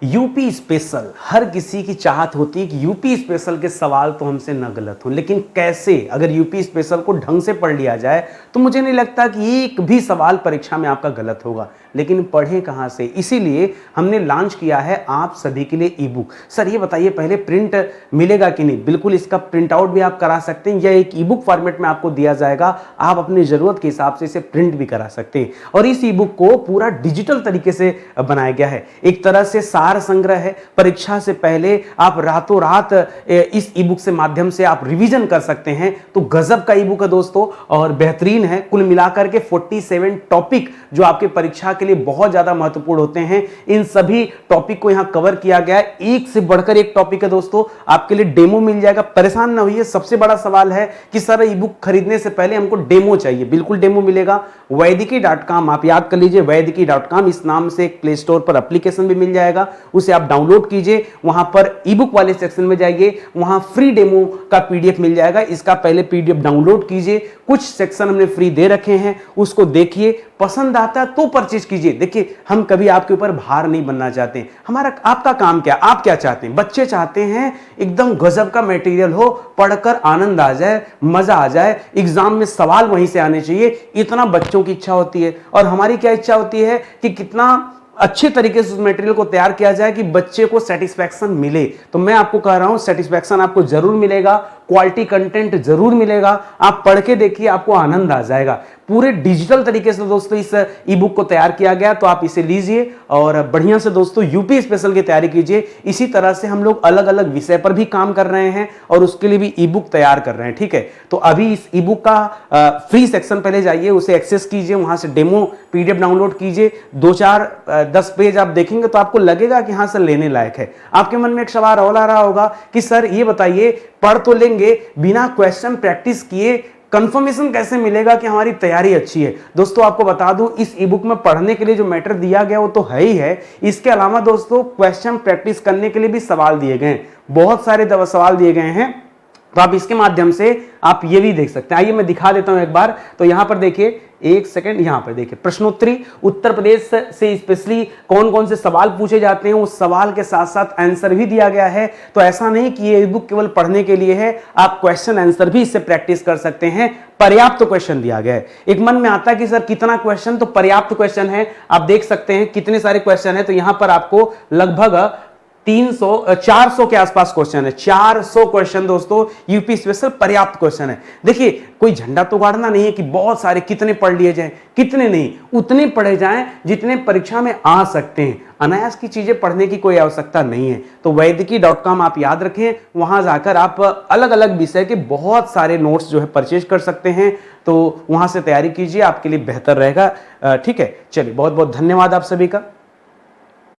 UP special हर किसी की चाहत होती है कि यूपी स्पेशल के सवाल तो हमसे न गलत हो, लेकिन कैसे अगर यूपी स्पेशल को ढंग से पढ़ लिया जाए तो मुझे नहीं लगता कि एक भी सवाल परीक्षा में आपका गलत होगा। लेकिन पढ़ें कहाँ से, इसीलिए हमने लॉन्च किया है आप सभी के लिए ई बुक। सर ये बताइए पहले प्रिंट मिलेगा कि नहीं? बिल्कुल, इसका प्रिंट आउट भी आप करा सकते हैं या एक ई बुक फॉर्मेट में आपको दिया जाएगा, आप अपनी ज़रूरत के हिसाब से इसे प्रिंट भी करा सकते हैं। और इस ई बुक को पूरा डिजिटल तरीके से बनाया गया है, एक तरह से सार संग्रह है। परीक्षा से पहले आप रातों रात इस ई बुक से माध्यम से आप रिवीजन कर सकते हैं। तो गजब का ई बुक है दोस्तों और बेहतरीन है। कुल मिलाकर के 47 टॉपिक जो आपके परीक्षा के लिए बहुत ज्यादा महत्वपूर्ण होते हैं, इन सभी टॉपिक को यहां कवर किया गया है। एक से बढ़कर एक टॉपिक है दोस्तों, आपके लिए डेमो मिल जाएगा। परेशान ना होइए। सबसे बड़ा सवाल है कि सर ई बुक खरीदने से पहले हमको डेमो चाहिए, बिल्कुल डेमो मिलेगा। वैदिकी.com आप याद कर लीजिए, वैदिकी.com इस नाम से एक प्ले स्टोर पर एप्लीकेशन भी मिल जाएगा, उसे आप डाउनलोड कीजिए। वहां पर ई बुक वाले सेक्शन में जाइए, वहां फ्री डेमो का पीडीएफ मिल जाएगा। इसका पहले पीडीएफ डाउनलोड कीजिए, कुछ सेक्शन हमने फ्री दे रखे हैं, उसको देखिए, पसंद आता है तो परचेज कीजिए। देखिए हम कभी आपके ऊपर भार नहीं बनना चाहते। हमारा आपका काम क्या, आप क्या चाहते हैं? बच्चे चाहते हैं एकदम गजब का मटेरियल हो, पढ़कर आनंद आ जाए, मजा आ जाए, एग्जाम में सवाल वहीं से आने चाहिए, इतना बच्चों की इच्छा होती है। और हमारी क्या इच्छा होती है कि कितना अच्छे तरीके से उस मटेरियल को तैयार किया जाए कि बच्चे को सेटिस्फैक्शन मिले। तो मैं आपको कह रहा हूं सेटिस्फैक्शन आपको जरूर मिलेगा, क्वालिटी कंटेंट जरूर मिलेगा। आप पढ़ के देखिए, आपको आनंद आ जाएगा। पूरे डिजिटल तरीके से दोस्तों इस ई बुक को तैयार किया गया, तो आप इसे लीजिए और बढ़िया से दोस्तों यूपी स्पेशल की तैयारी कीजिए। इसी तरह से हम लोग अलग अलग विषय पर भी काम कर रहे हैं और उसके लिए भी ई बुक तैयार कर रहे हैं, ठीक है। तो अभी इस ई बुक का फ्री सेक्शन पहले जाइए, उसे एक्सेस कीजिए, वहां से डेमो पीडीएफ डाउनलोड कीजिए। 2-4-10 पेज आप देखेंगे तो आपको लगेगा कि हाँ सर लेने लायक है। आपके मन में एक सवाल और आ रहा होगा कि सर ये बताइए, पढ़ तो लेंगे, बिना क्वेश्चन प्रैक्टिस किए कंफर्मेशन कैसे मिलेगा कि हमारी तैयारी अच्छी है? दोस्तों आपको बता दूं, इस ई बुक में पढ़ने के लिए जो मैटर दिया गया वो तो है ही है, इसके अलावा दोस्तों क्वेश्चन प्रैक्टिस करने के लिए भी सवाल दिए गए हैं, बहुत सारे सवाल दिए गए हैं। तो आप इसके माध्यम से आप ये भी देख सकते हैं। आइए मैं दिखा देता हूं एक बार। तो यहां पर देखिए, एक सेकंड, यहां पर देखिए प्रश्नोत्तरी, उत्तर प्रदेश से स्पेशली कौन कौन से सवाल पूछे जाते हैं, उस सवाल के साथ साथ आंसर भी दिया गया है। तो ऐसा नहीं कि ये बुक केवल पढ़ने के लिए है, आप क्वेश्चन आंसर भी इससे प्रैक्टिस कर सकते हैं। पर्याप्त क्वेश्चन दिया गया है। एक मन में आता है कि सर कितना क्वेश्चन, तो पर्याप्त क्वेश्चन है। आप देख सकते हैं कितने सारे क्वेश्चन है। तो यहां पर आपको लगभग 400 के आसपास क्वेश्चन है। 400 क्वेश्चन दोस्तों, यूपी स्पेशल पर्याप्त क्वेश्चन है। देखिए कोई झंडा तो गाड़ना नहीं है कि बहुत सारे कितने पढ़ लिए जाएं, कितने नहीं, उतने पढ़े जाएं जितने परीक्षा में आ सकते हैं। अनायास की चीजें पढ़ने की कोई आवश्यकता नहीं है। तो वैदिकी.com आप याद रखें, वहां जाकर आप अलग अलग विषय के बहुत सारे नोट्स जो है परचेज कर सकते हैं। तो वहां से तैयारी कीजिए, आपके लिए बेहतर रहेगा, ठीक है। चलिए बहुत बहुत धन्यवाद आप सभी का।